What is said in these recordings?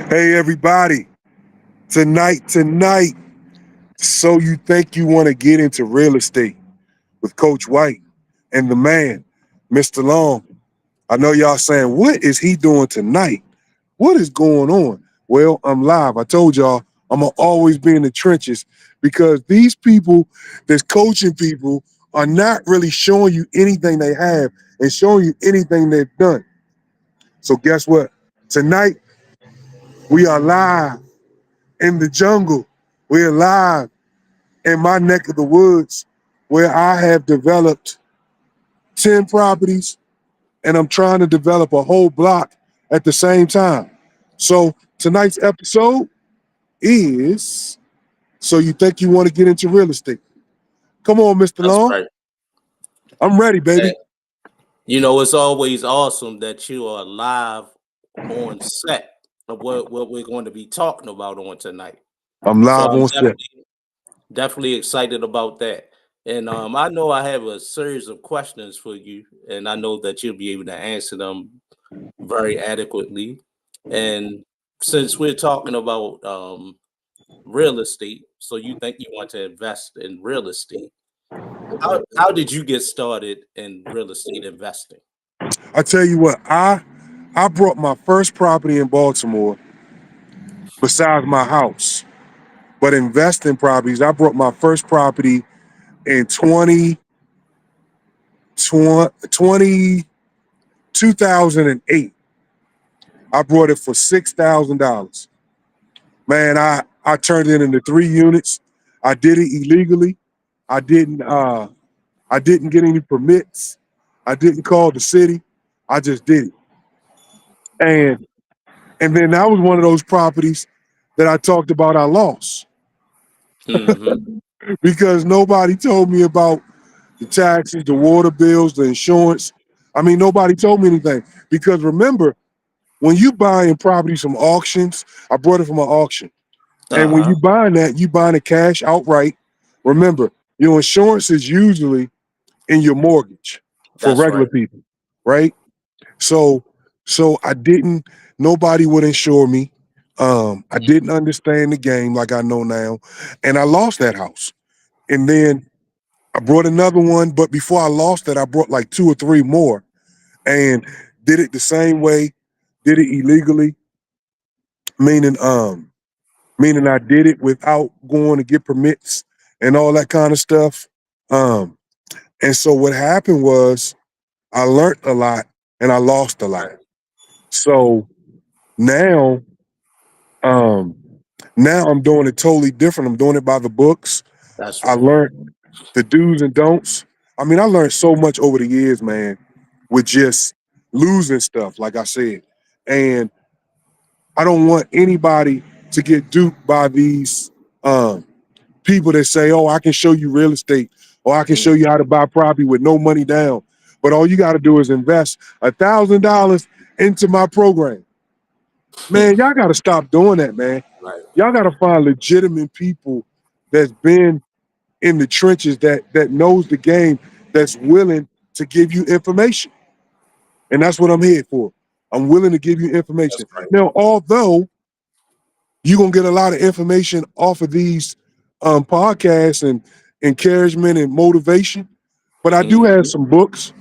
Hey, everybody. Tonight. So you think you want to get into real estate with Coach White and the man, Mr. Long. I know y'all saying, what is he doing tonight? What is going on? Well, I'm live. I told y'all I'm going to always be in the trenches because these people that's coaching people are not really showing you anything they have and showing you anything they've done. So guess what? Tonight, we are live in the jungle. We're live in my neck of the woods where I have developed 10 properties and I'm trying to develop a whole block at the same time. So tonight's episode is So You Think You Want to Get Into Real Estate. Come on, Mr. That's Long. right. I'm ready, baby. Hey, it's always awesome that you are live on set of what we're going to be talking about on tonight. I'm So live I'm on set. definitely excited about that. And I know I have a series of questions for you, and I know that you'll be able to answer them very adequately. And since we're talking about real estate, so you think you want to invest in real estate. How did you get started in real estate investing? I tell you what, I brought my first property in Baltimore besides my house. But investing properties, I brought my first property in 2008. I brought it for $6,000. Man, I turned it into 3 units. I did it illegally. I didn't uh I didn't get any permits. I didn't call the city. I just did it. And and then that was one of those properties that I talked about I lost Hmm. because nobody told me about the taxes, the water bills, the insurance. I mean, nobody told me anything. Because remember, when you buying properties from auctions, I brought it from an auction. And when Uh-huh. you buying that, you buying it cash outright. Remember, your insurance is usually in your mortgage for That's regular right. people, right? So, so I didn't. Nobody would insure me. I didn't understand the game like I know now, and I lost that house. And then I brought another one, but before I lost it, I brought like two or three more, and did it the same way. Did it illegally, meaning meaning I did it without going to get permits and all that kind of stuff. Um, and so what happened was I learned a lot and I lost a lot. Right. So now, um, now I'm doing it totally different. I'm doing it by the books. That's I right. learned the do's and don'ts. I mean, I learned so much over the years, man, with just losing stuff, like I said. And I don't want anybody to get duped by these um, people that say, "Oh, I can show you real estate, or I can show Mm. you how to buy property with no money down." But all you got to do is invest $1,000 into my program. Man, y'all got to stop doing that, man. Right. Y'all got to find legitimate people that's been in the trenches that knows the game, that's willing to give you information, and that's what I'm here for. I'm willing to give you That's information. right. Now, although you're gonna get a lot of information off of these podcasts and encouragement and motivation. But I do have Hmm. some books,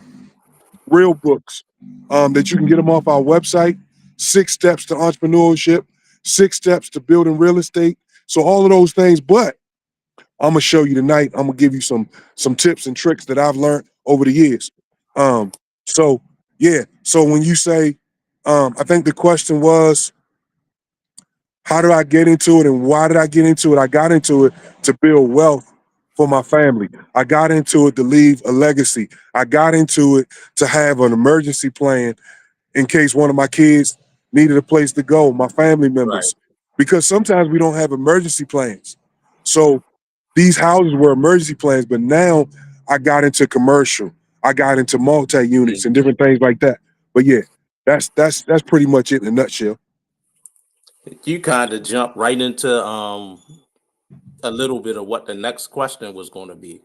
real books, that you can get them off our website. 6 Steps to Entrepreneurship, 6 Steps to Building Real Estate. So all of those things. But I'm gonna show you tonight. I'm gonna give you some tips and tricks that I've learned over the years. Um, so yeah. So when you say, I think the question was, how did I get into it and why did I get into it? I got into it to build wealth for my family. I got into it to leave a legacy. I got into it to have an emergency plan in case one of my kids needed a place to go, my family Right. members, because sometimes we don't have emergency plans. So these houses were emergency plans, but now I got into commercial. I got into multi units and Mhm. different things like that. But yeah, that's pretty much it in a nutshell. You kind of jump right into a little bit of what the next question was going to be,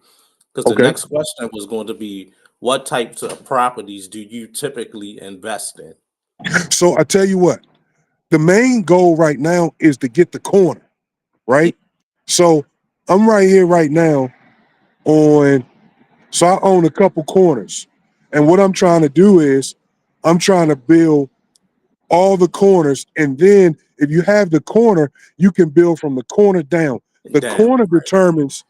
because the Okay. next question was going to be, what types of properties do you typically invest in? So I tell you what, the main goal right now is to get the corner, right? So I'm right here right now on, so I own a couple corners. And what I'm trying to do is I'm trying to build all the corners. And then if you have the corner, you can build from the corner down. The Down. corner determines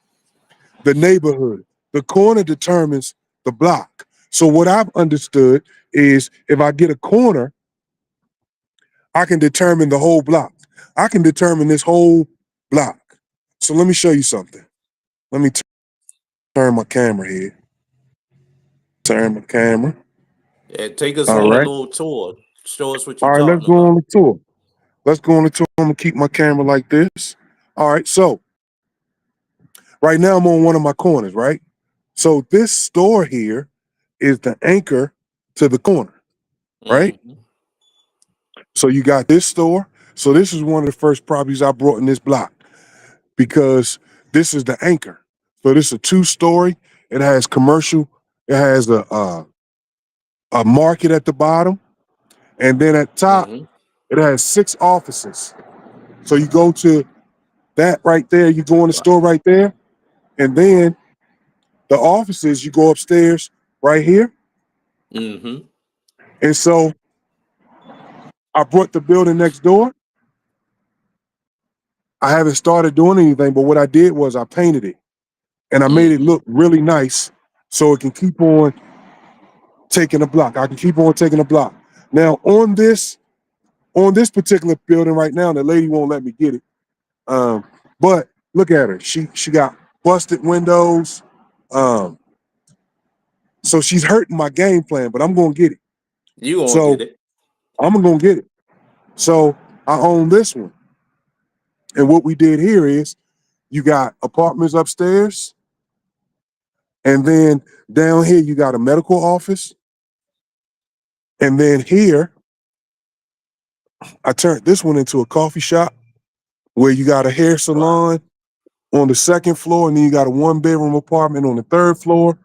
the neighborhood. The corner determines the block. So what I've understood is if I get a corner, I can determine the whole block. I can determine this whole block. So let me show you something. Let me turn my camera here. Turn my camera. And take us All on a right. little tour. Show us what All you're right, let's talking go on about. the tour. Let's go on the tour. I'm gonna keep my camera like this. All right, so right now I'm on one of my corners, right? So this store here is the anchor to the corner, right? Mhm. So you got this store. So this is one of the first properties I brought in this block because this is the anchor. So this is a 2-story. It has commercial. It has a market at the bottom, and then at top Mhm. it has 6 offices. So you go to that right there. You go in the store right there, and then the offices. You go upstairs right here, Mhm. and so I brought the building next door. I haven't started doing anything, but what I did was I painted it and I made it Mhm. look really nice so it can keep on taking a block. I can keep on taking a block. Now on this particular building right now, the lady won't let me get it. But look at her. She got busted windows. Um, so she's hurting my game plan, but I'm gonna get it. You gonna So get it. I'm gonna get it. So I own this one. And what we did here is you got apartments upstairs, and then down here you got a medical office. And then here, I turned this one into a coffee shop where you got a hair Wow. salon on the second floor, and then you got a 1-bedroom apartment on the third floor.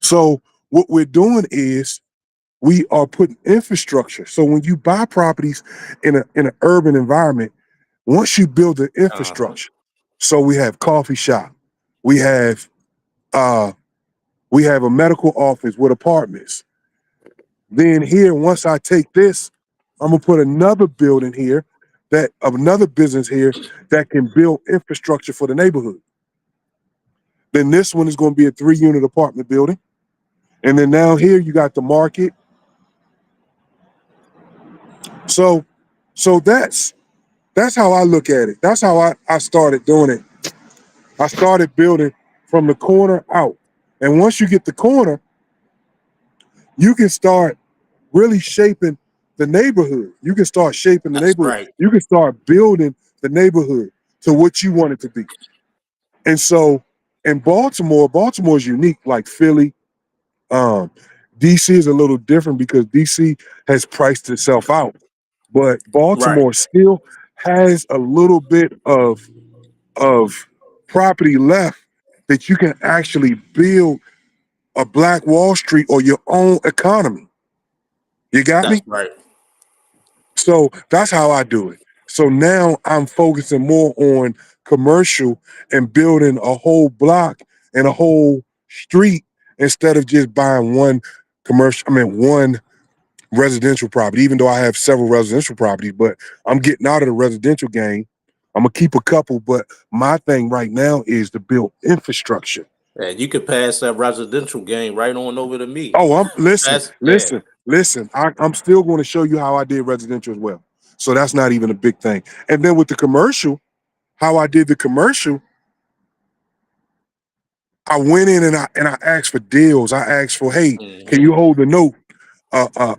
So what we're doing is we are putting infrastructure. So when you buy properties in an urban environment, once you build the Uh-huh. infrastructure, so we have coffee shop, we have uh we have a medical office with apartments. Then here, once I take this, I'm gonna put another building here that of another business here that can build infrastructure for the neighborhood. Then this one is gonna be a 3-unit apartment building. And then now here you got the market. So so that's how I look at it. That's how I started doing it. I started building from the corner out. And once you get the corner, you can start really shaping the neighborhood. You can start shaping the That's neighborhood. right. You can start building the neighborhood to what you want it to be. And so in Baltimore, Baltimore is unique, like Philly. Um, DC is a little different because DC has priced itself out. But Right. Baltimore still has a little bit of property left that you can actually build a Black Wall Street or your own economy. You got That's me? right. So that's how I do it. So now I'm focusing more on commercial and building a whole block and a whole street instead of just buying one residential property, even though I have several residential properties, but I'm getting out of the residential game. I'm gonna keep a couple, but my thing right now is to build infrastructure. And you could pass that residential game right on over to me. Oh, I'm listen, That's yeah. listen, listen. I'm still going to show you how I did residential as well. So that's not even a big thing. And then with the commercial, how I did the commercial, I went in and I asked for deals. I asked for, hey, can Mhm. you hold the note?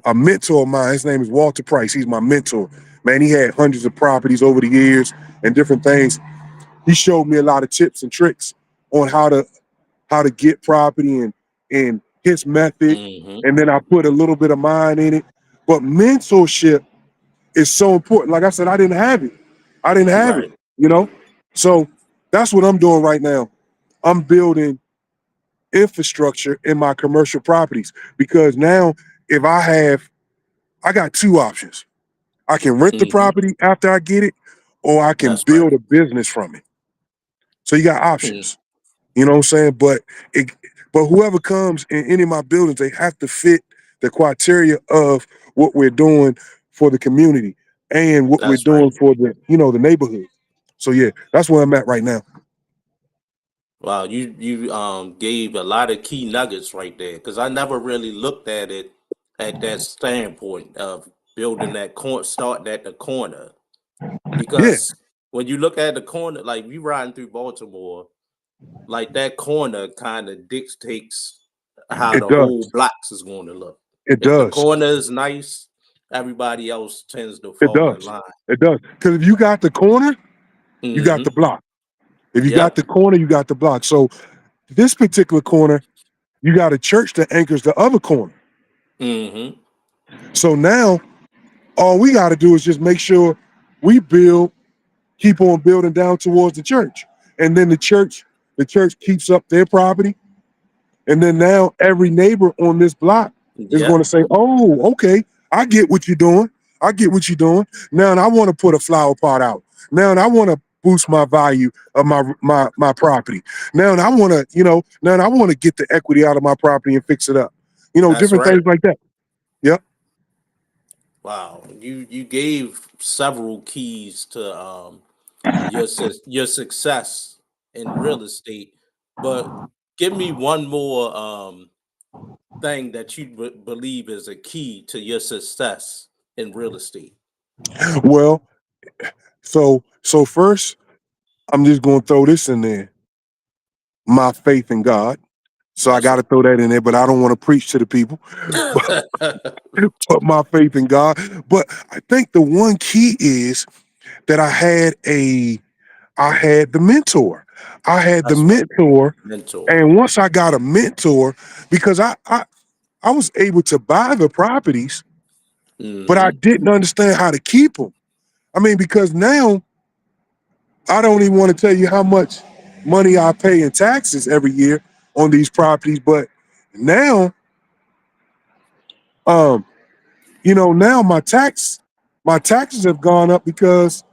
A mentor of mine, his name is Walter Price. He's my mentor. Man, he had hundreds of properties over the years and different things. He showed me a lot of tips and tricks on how to get property and his method. Mhm. And then I put a little bit of mine in it. But mentorship is so important. Like I said, I didn't have it. I didn't have it, Right. you know? So that's what I'm doing right now. I'm building infrastructure in my commercial properties because now if I got 2 options. I can rent the Hmm. property after I get it, or I can That's right. build a business from it. So you got Mm, options. You know what I'm saying? It, but whoever comes in any of my buildings, they have to fit the criteria of what we're doing for the community and what we're that's right. doing for the neighborhood. So yeah, that's where I'm at right now. Wow, you gave a lot of key nuggets right there because I never really looked at it at that standpoint of building that starting at the corner. Yeah, Because when you look at the corner, like you riding through Baltimore, like that corner kind of dictates how it the whole does. blocks is going to look. It If the does. corner is nice, everybody else tends to It fall in does. line. It does. Because if you got the corner, you got the Hmm. block. If you got Yep. the corner, you got the block. So this particular corner, you got a church that anchors the other corner. Hmm. So now all we got to do is just make sure we keep on building down towards the church. And then the church keeps up their property. And then now every neighbor on this block is going to Yep. say, oh, okay, I get what you're doing. I get what you're doing. Now I want to put a flower pot out. Now I want to boost my value of my property. Now I want to, now I want to get the equity out of my property and fix it up. That's Different right. things like that. Yep. Wow. You gave several keys to your success in real estate, but give me one more thing that you believe is a key to your success in real estate. Well, so first, I'm just going to throw this in there. My faith in God. So I That's got to right. throw that in there, but I don't want to preach to the people. But my faith in God. But I think the one key is that I had the mentor. I had the That's right. mentor, Mentor. and once I got a mentor, because I was able to buy the properties, but I Hmm. didn't understand how to keep them. I mean, because now I don't even want to tell you how much money I pay in taxes every year on these properties, but now, um, now my taxes have gone up because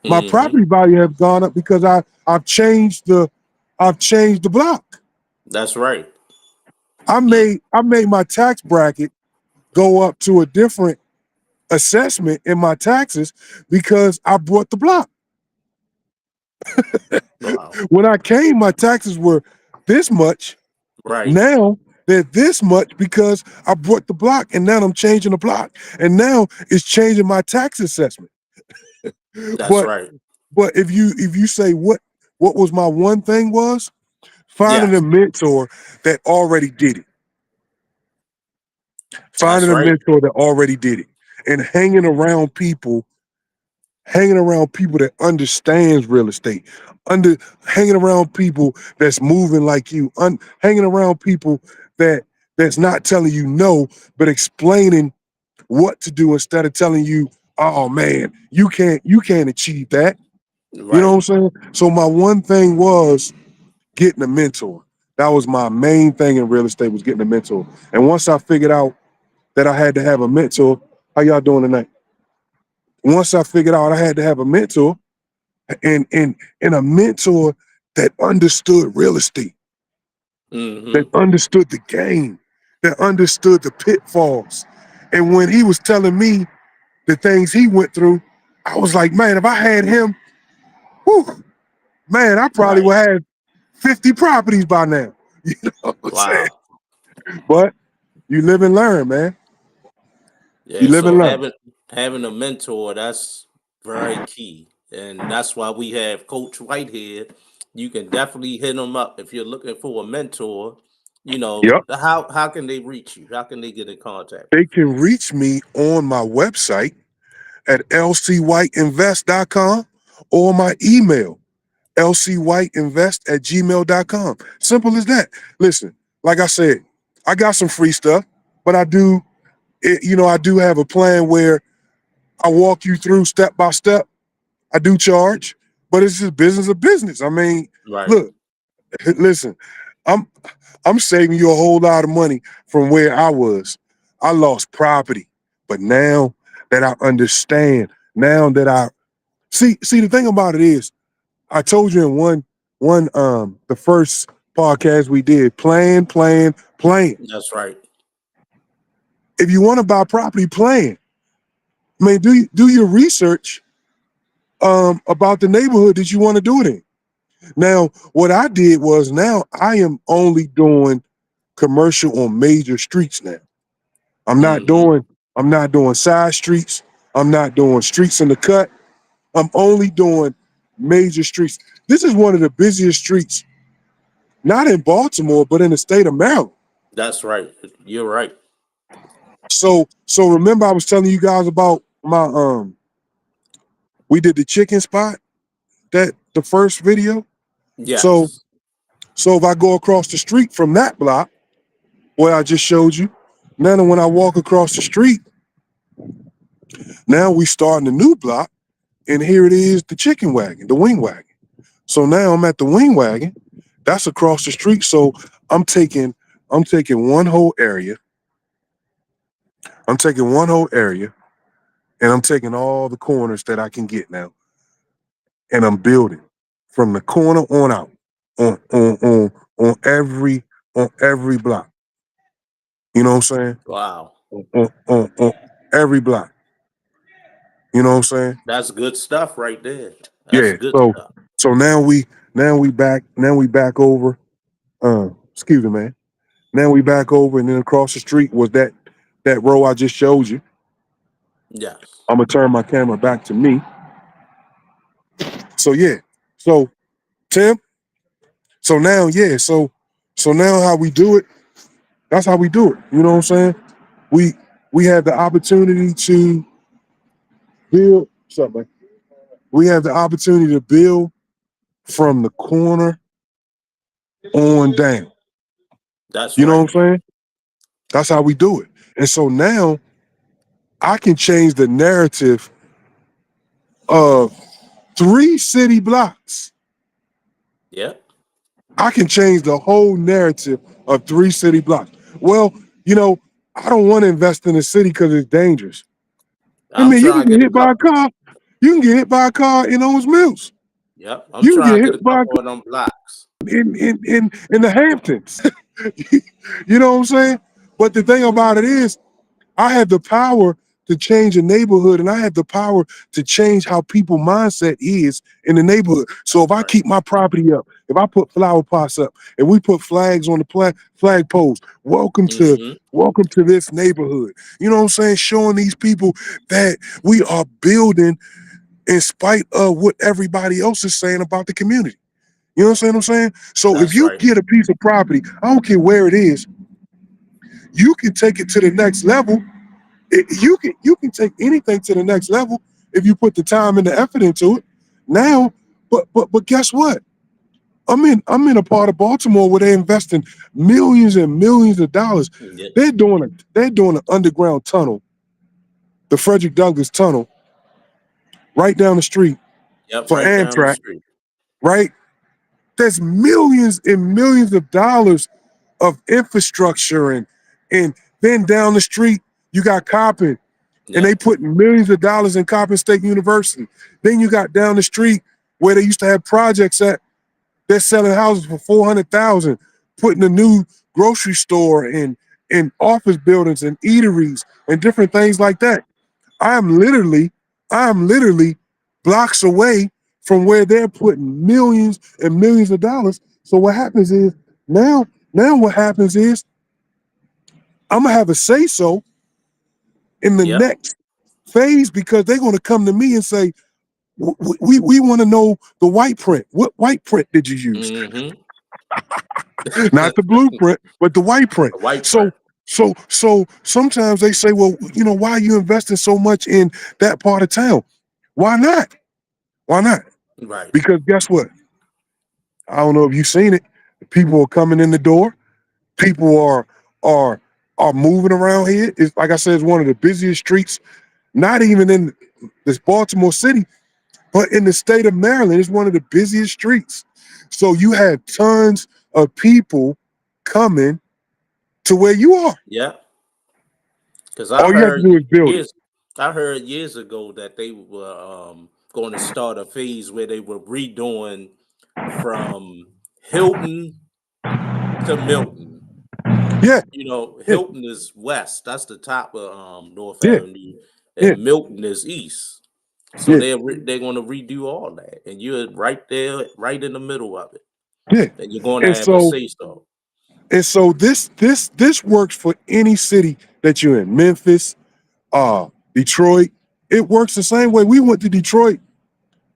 my Hmm. property value have gone up because I've changed the block. That's right. I Mm. made I made my tax bracket go up to a different assessment in my taxes because I bought the block. Wow. When I came, my taxes were this much. Right. Now they're this much because I bought the block, and now I'm changing the block, and now it's changing my tax assessment. That's But right. but if you say what was my one thing was finding a Yes. mentor that already did it, That's finding a right. mentor that already did it, and hanging around people that understands real estate, under hanging around people that's moving like you, hanging around people that's not telling you no, but explaining what to do instead of telling you, oh man, you can't achieve that. You know Right. what I'm saying? So my one thing was getting a mentor. That was my main thing in real estate was getting a mentor. And once I figured out that I had to have a mentor, how y'all doing tonight? Once I figured out I had to have a mentor, and a mentor that understood real estate, that Hmm. understood the game, that understood the pitfalls. And when he was telling me the things he went through, I was like, man, if I had him, whew, man, I probably Right. would have 50 properties by now. You know what I'm saying? Wow. But you live and learn, man. You Yeah. live So and learn. having a mentor, that's very key, and that's why we have Coach White here. You can definitely hit him up if you're looking for a mentor. Yep. How can they reach you? How can they get in contact with They can reach me on my website at lcwhiteinvest.com or my email, lcwhiteinvest@gmail.com. Simple as that. Listen, like I said, I got some free stuff, but I do have a plan where I walk you through step by step. I do charge, but it's just business of business. I mean, you? Right. look, listen, I'm I'm saving you a whole lot of money from where I was. I lost property, but now that I understand, now that I see. The thing about it is, I told you in the first podcast we did, plan. That's right. If you want to buy property, plan. I mean, do your research about the neighborhood that you want to do it in. Now, what I did was, now I am only doing commercial on major streets now. I'm not Mm-hmm. doing side streets. I'm not doing streets in the cut. I'm only doing major streets. This is one of the busiest streets, not in Baltimore, but in the state of Maryland. That's right. You're right. So remember I was telling you guys about my we did the chicken spot, that the first video. So Yes. so if I go across the street from that block where I just showed you, now when I walk across the street, now we starting a new block, and here it is, the chicken wagon, the wing wagon. So now I'm at the wing wagon. That's across the street. So I'm taking one whole area. I'm taking one whole area, and I'm taking all the corners that I can get now, and I'm building from the corner on out, on every block. You know what I'm saying? Wow. On every block. You know what I'm saying? That's good stuff right there. That's Yeah. good So stuff. so now we back over. Excuse me, man. Now we back over, and then across the street was that row I just showed you. Yes. I'm gonna turn my camera back to me. So yeah. So Tim. So now, yeah. So now how we do it? That's how we do it. You know what I'm saying? We have the opportunity to build something. We have the opportunity to build from the corner on down. That's You know right. what I'm saying? That's how we do it. And so now I can change the narrative of 3 city blocks. Yep. I can change the whole narrative of 3 city blocks. Well, I don't want to invest in a city because it's dangerous. I I'm mean, you can trying to get get a hit by a couple. car. You can get hit by a car in Owens Mills. Yep. I'm You can trying get to get a hit by a couple car of them blocks. in the Hamptons. You know what I'm saying? But the thing about it is, I have the power to change a neighborhood, and I have the power to change how people mindset is in the neighborhood. So if I Right. keep my property up, if I put flower pots up, and we put flags on the flag poles, Mm-hmm. welcome to this neighborhood. You know what I'm saying? Showing these people that we are building in spite of what everybody else is saying about the community. You know what I'm saying? So if That's you right. get a piece of property, I don't care where it is, you can take it to the next level. You can take anything to the next level if you put the time and the effort into it. Now, but guess what? I'm in a part of Baltimore where they're investing millions and millions of dollars. Yeah. They're doing an underground tunnel, the Frederick Douglass Tunnel, right down the street Yep. for Right down the Amtrak. street. Right? There's millions and millions of dollars of infrastructure, and then down the street you got Coppin, and they Yep. put millions of dollars in Coppin State University. Then you got down the street where they used to have projects at. They're selling houses for 400,000, putting a new grocery store in office buildings and eateries and different things like that. I am literally blocks away from where they're putting millions and millions of dollars. So what happens is, now what happens is, I'm gonna have a say so in the Yep. next phase, because they're gonna come to me and say, we want to know the white print. What white print did you use? Mm-hmm. Not the blueprint, but the white print. A white So print. so sometimes they say, well, why are you investing so much in that part of town? Why not? Why not? Right. Because guess what? I don't know if you've seen it. People are coming in the door. People are are moving around here. It's like I said, it's one of the busiest streets, not even in this Baltimore City, but in the state of Maryland. It's one of the busiest streets. So you have tons of people coming to where you are. Yep. Because I All you have to heard do is build it. years I heard years ago that they were going to start a phase where they were redoing from Hilton to Milton. Yeah, You know, yeah, Hilton is west. That's the top of North yeah, Avenue, yeah, and Milton is east. So yeah, they're going to redo all that, and you're right there, right in the middle of it, yeah. and you're going to And have a so say so. this works for any city that you're in. Memphis, Detroit. It works the same way. We went to Detroit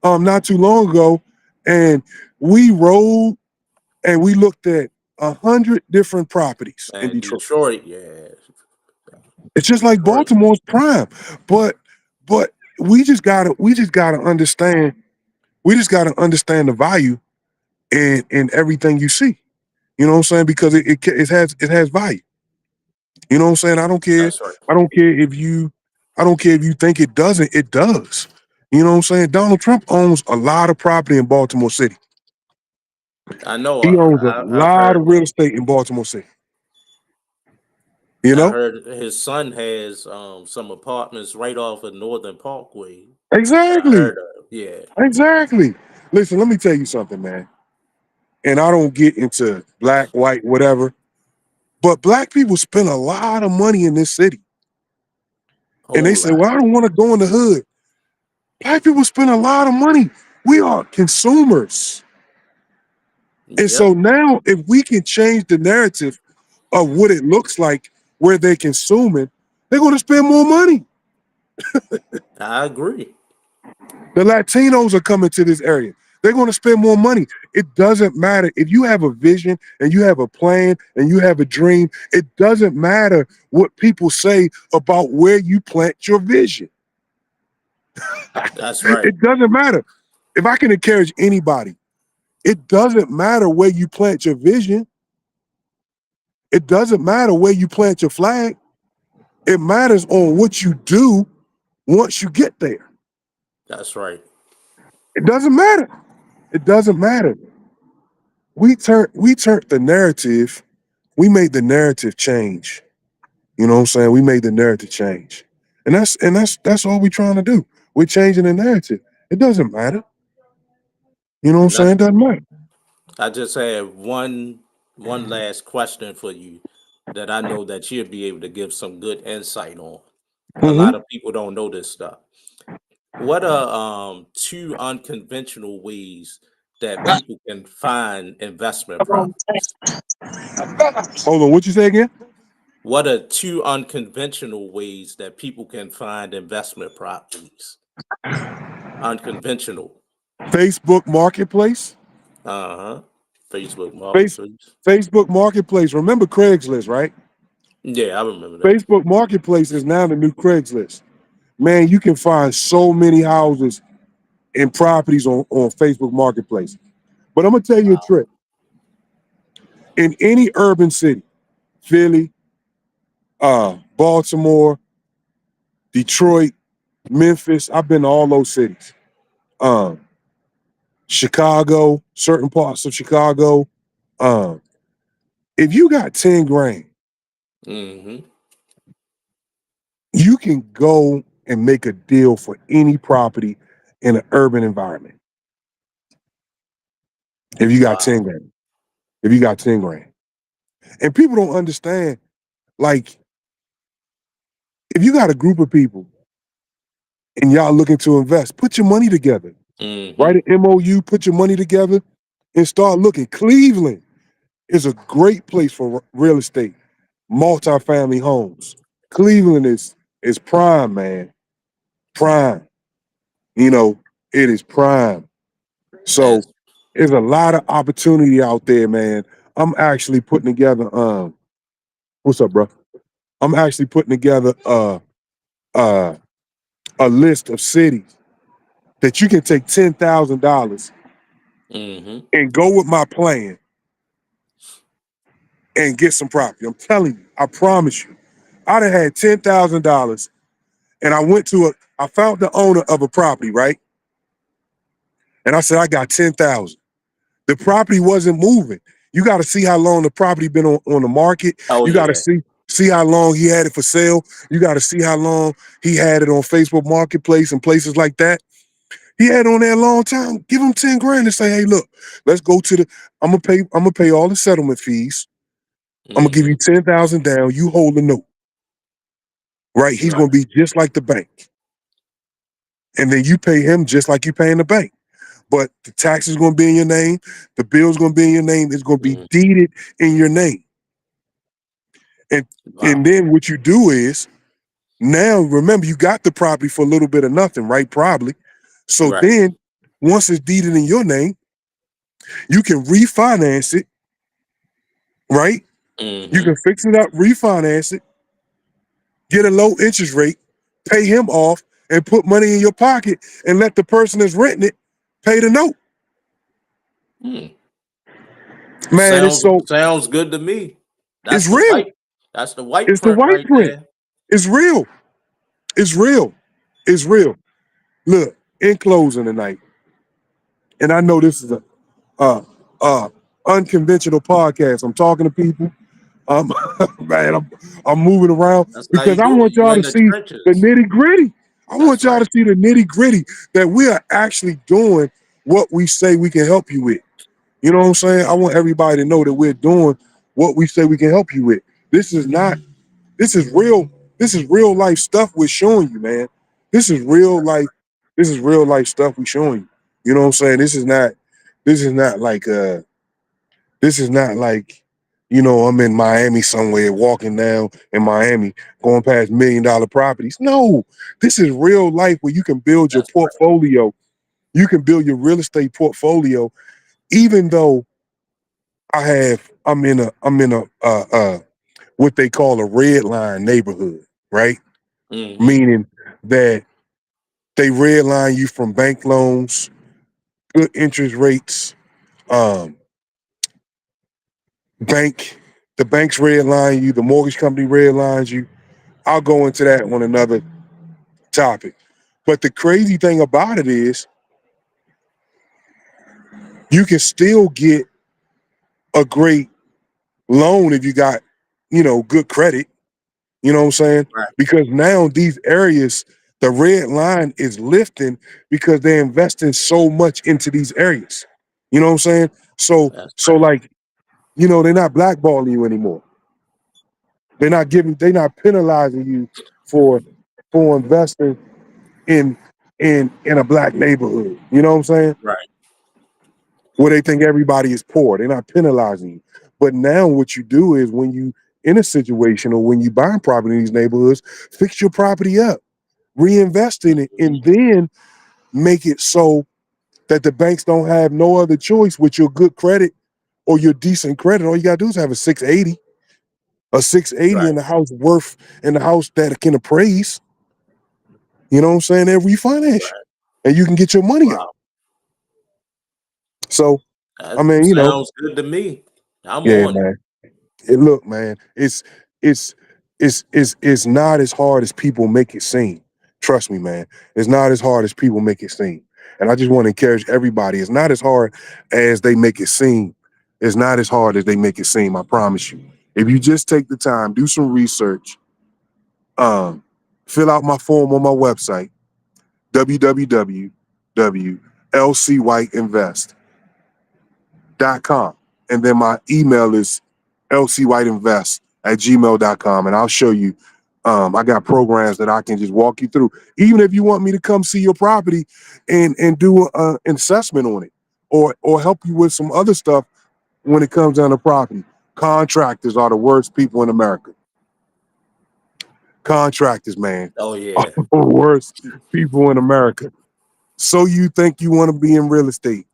not too long ago, and we rode and we looked at 100 different properties in And Detroit. Detroit, yeah, It's just like Detroit. Baltimore's prime, but we just gotta understand. We just gotta understand the value in everything you see. You know what I'm saying? Because it has value. You know what I'm saying? I don't care. That's right. I don't care if you. I don't care if you think it doesn't. It does. You know what I'm saying? Donald Trump owns a lot of property in Baltimore City. I know. He owns a I've lot heard of real that. estate in Baltimore City. You I know heard his son has some apartments right off of Northern Parkway. I exactly, heard of. Yeah. exactly. Listen, let me tell you something, man. And I don't get into black, white, whatever. But black people spend a lot of money in this city. And they Whole say, lot. well, I don't want to go in the hood. Black people spend a lot of money. We are consumers. And so Yep. now, if we can change the narrative of what it looks like where they're consuming, they're going to spend more money. I agree. The Latinos are coming to this area. They're going to spend more money. It doesn't matter if you have a vision and you have a plan and you have a dream. It doesn't matter what people say about where you plant your vision. That's right. It doesn't matter. If I can encourage anybody, it doesn't matter where you plant your vision. It doesn't matter where you plant your flag. It matters on what you do once you get there. That's right. It doesn't matter. It doesn't matter. We turned the narrative. We made the narrative change. You know what I'm saying? We made the narrative change. And that's all we're trying to do. We're changing the narrative. It doesn't matter. You know what I'm And saying? It doesn't matter. I just have one last question for you that I know that you'll be able to give some good insight on. A lot Hmm. of people don't know this stuff. What are two unconventional ways that people can find investment properties? Hold on, what you say again? What are two unconventional ways that people can find investment properties? Unconventional. Facebook Marketplace. Uh-huh. Facebook Face, Marketplace. Facebook Marketplace. Remember Craigslist, right? Yeah, I remember that. Facebook Marketplace is now the new Craigslist. Man, you can find so many houses and properties on Facebook Marketplace. But I'm gonna tell you a Wow. trick. In any urban city, Philly, Baltimore, Detroit, Memphis, I've been to all those cities. Um, Chicago, certain parts of Chicago. Um, if you got 10 grand, Mm-hmm. you can go and make a deal for any property in an urban environment. If you got 10 Wow. grand. If you got 10 grand. And people don't understand, like, if you got a group of people and y'all looking to invest, put your money together. Mm-hmm. Write an MOU, put your money together, and start looking. Cleveland is a great place for real estate, multifamily homes. Cleveland is prime, man. Prime. You know, it is prime. And So there's a lot of opportunity out there, man. I'm actually putting together what's up, bro? I'm actually putting together uh a list of cities that you can take $10,000 mm-hmm. and go with my plan and get some property. I'm telling you, I promise you. I'd have had $10,000 and I found the owner of a property, right? And I said, I got 10,000. The property wasn't moving. You got to see how long the property been on the market. Oh You got to yeah. see. See how long he had it for sale. You got to see how long he had it on Facebook Marketplace and places like that. He had it on there a long time. Give him 10 grand and say, hey, look, let's go to the. I'm gonna pay all the settlement fees. I'm gonna give you Mhm. 10,000 down. You hold the note, right? He's Right. gonna be just like the bank, and then you pay him just like you paying the bank. But the tax is gonna be in your name. The bill's gonna be in your name. It's gonna be Mhm. deeded in your name. And Wow. and then what you do is now remember you got the property for a little bit of nothing, right? Probably. So Right. then once it's deeded in your name, you can refinance it, right? You can Mhm. fix it up, refinance it, get a low interest rate, pay him off, and put money in your pocket and let the person that's renting it pay the note. Mm. Man, Sounds good to me. That's it's the real. white that's the white It's the print white right print. there. It's real. It's real. It's real. Look, in closing tonight, and I know this is a uh unconventional podcast. I'm talking to people. Um, man, I'm moving around That's how because you I do it. want You y'all in to the see the trenches. nitty gritty. I That's want y'all right. to see the nitty gritty that we are actually doing what we say we can help you with. You know what I'm saying? I want everybody to know that we're doing what we say we can help you with. This is not, this is real, this is real life stuff we're showing you, man. This is real life, this is real life stuff we're showing you. You know what I'm saying? This is not like this is not like, I'm in Miami somewhere, walking down in Miami, going past $1 million properties. No, this is real life where you can build your That's right. portfolio. You can build your real estate portfolio, even though I'm in a what they call a red line neighborhood, right? Mhm. Meaning that they redline you from bank loans, good interest rates, um, bank, the banks redline you, the mortgage company redlines you. I'll go into that on another topic. But the crazy thing about it is you can still get a great loan if you got, good credit. You know what I'm saying? Right. Because now these areas, the red line is lifting because they're investing so much into these areas. You know what I'm saying? So, That's so right. like, they're not blackballing you anymore. They're not penalizing you for investing in in a black neighborhood. You know what I'm saying? Right. Where they think everybody is poor. They're not penalizing you. But now what you do is when you in a situation or when you buy property in these neighborhoods, fix your property up, reinvest in it, Mhm. and then make it so that the banks don't have no other choice with your good credit or your decent credit. All you gotta do is have a 680, Right. in the house that can appraise. You know what I'm saying? They'll refinance you Right. and you can get your money out. Wow. So, I That mean, sounds good to me. I'm yeah, on it. man. Look, man, it's it's not as hard as people make it seem. Trust me, man. It's not as hard as people make it seem. And I just want to encourage everybody. It's not as hard as they make it seem. It's not as hard as they make it seem. I promise you. If you just take the time, do some research, um, fill out my form on my website, www.lcwhiteinvest.com, and then my email is lcwhiteinvest@gmail.com, and I'll show you. I got programs that I can just walk you through. Even if you want me to come see your property and do an assessment on it, or help you with some other stuff when it comes down to property. Contractors are the worst people in America. Contractors, man, Oh are yeah. the worst people in America. So you think you want to be in real estate?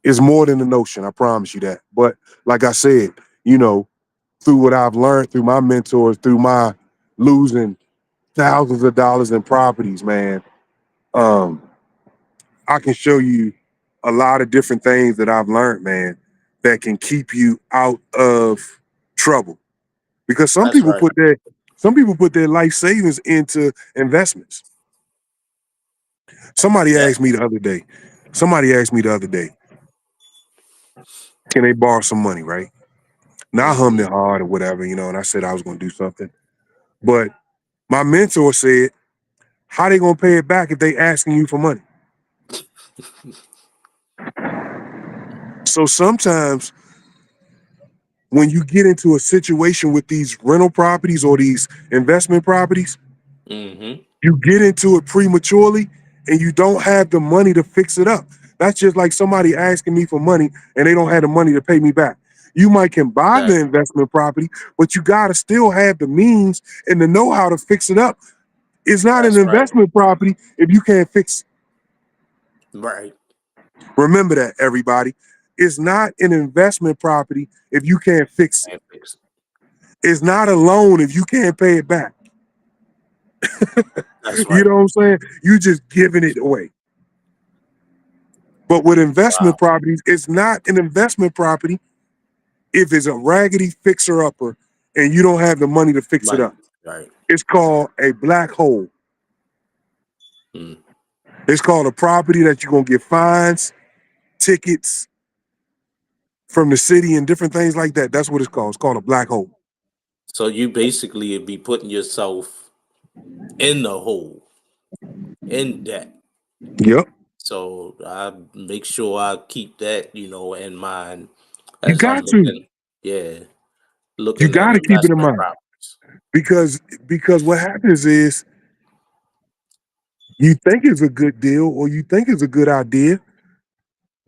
It's more than a notion. I promise you that. But like I said, through what I've learned, through my mentors, through my losing thousands of dollars in properties, man, um, I can show you a lot of different things that I've learned, man, that can keep you out of trouble. Because That's right. some people put their life savings into investments. Somebody Yeah. asked me the other day, somebody asked me the other day, can they borrow some money, right? Now I hummed it hard or whatever, you know, and I said I was gonna do something. But my mentor said, how they gonna pay it back if they asking you for money? So sometimes when you get into a situation with these rental properties or these investment properties, Mm-hmm. you get into it prematurely and you don't have the money to fix it up. That's just like somebody asking me for money and they don't have the money to pay me back. You might can buy the investment property, but you gotta still have the means and the know-how to fix it up. It's not an That's right. investment property if you can't fix it. Right. Remember that, everybody. It's not an investment property if you can't fix it. Can't fix it. It's not a loan if you can't pay it back. That's You right. know what I'm saying? You just giving it away. But with investment properties, it's not an investment property if it's a raggedy fixer-upper and you don't have the money to fix it Right. up. Right. It's called a black hole. Mm. It's called a property that you're gonna get fines, tickets from the city and different things like that. That's what it's called. It's called a black hole. So you basically be putting yourself in the hole, in debt. Yep. So I make sure I keep that, in mind You as I'm got to. looking, yeah, You looking at got to keep it in investment mind properties. because what happens is you think it's a good deal or you think it's a good idea,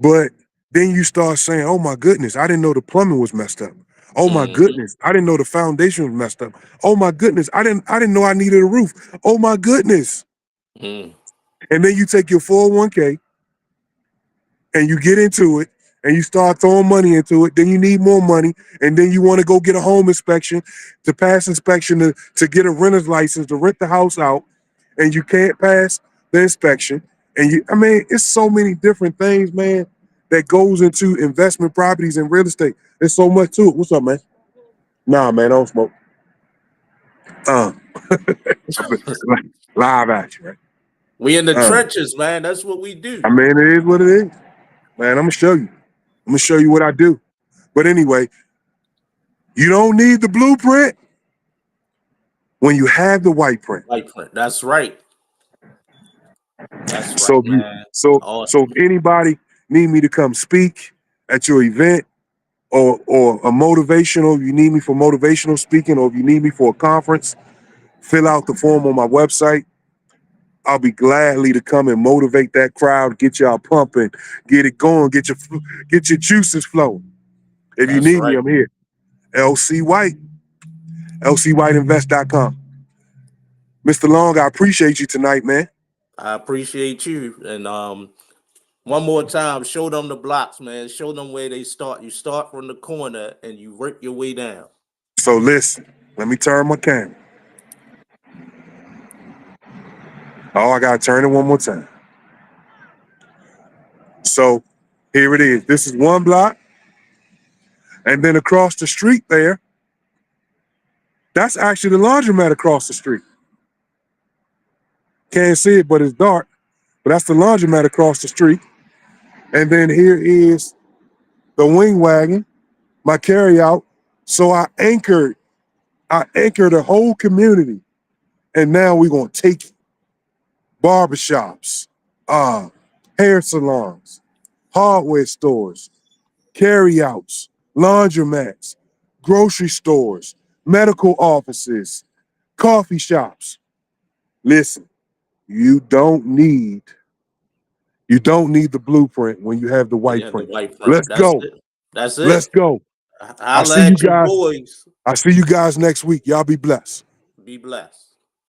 but then you start saying, "Oh my goodness, I didn't know the plumbing was messed up. Oh my Mm-hmm. goodness, I didn't know the foundation was messed up. Oh my goodness, I didn't know I needed a roof. Oh my goodness." Mm. And then you take your 401k and you get into it and you start throwing money into it. Then you need more money, and then you want to go get a home inspection to pass inspection to get a renter's license to rent the house out, and you can't pass the inspection. And I mean, it's so many different things, man, that goes into investment properties and real estate. There's so much to it. What's up, man? Nah, man, I don't smoke. Live at you, right? We in the trenches, man. That's what we do. I mean, it is what it is, man. I'm gonna show you. I'm gonna show you what I do. But anyway, you don't need the blueprint when you have the white print. White print. That's right. That's right, So man. so Awesome. if anybody need me to come speak at your event or a motivational, you need me for motivational speaking, or if you need me for a conference, fill out the form on my website. I'll be gladly to come and motivate that crowd, get y'all pumping, get it going, get your juices flowing. If you That's need me, right. I'm here. LC White, lcwhiteinvest.com. Mr. Long, I appreciate you tonight, man. I appreciate you. And one more time, show them the blocks, man. Show them where they start. You start from the corner and you work your way down. So listen, let me turn my camera. Oh, I gotta turn it one more time. So here it is. This is one block. And then across the street there, that's actually the laundromat across the street. Can't see it, but it's dark. But that's the laundromat across the street. And then here is the wing wagon, my carryout. So I anchored the whole community. And now we're gonna take barbershops, hair salons, hardware stores, carryouts, laundromats, grocery stores, medical offices, coffee shops. Listen, you don't need the blueprint when you have the white Yeah, the print. white print. Let's That's go. it. That's Let's it. go. I Holla see you at your guys. boys. I see you guys next week. Y'all be blessed. Be blessed.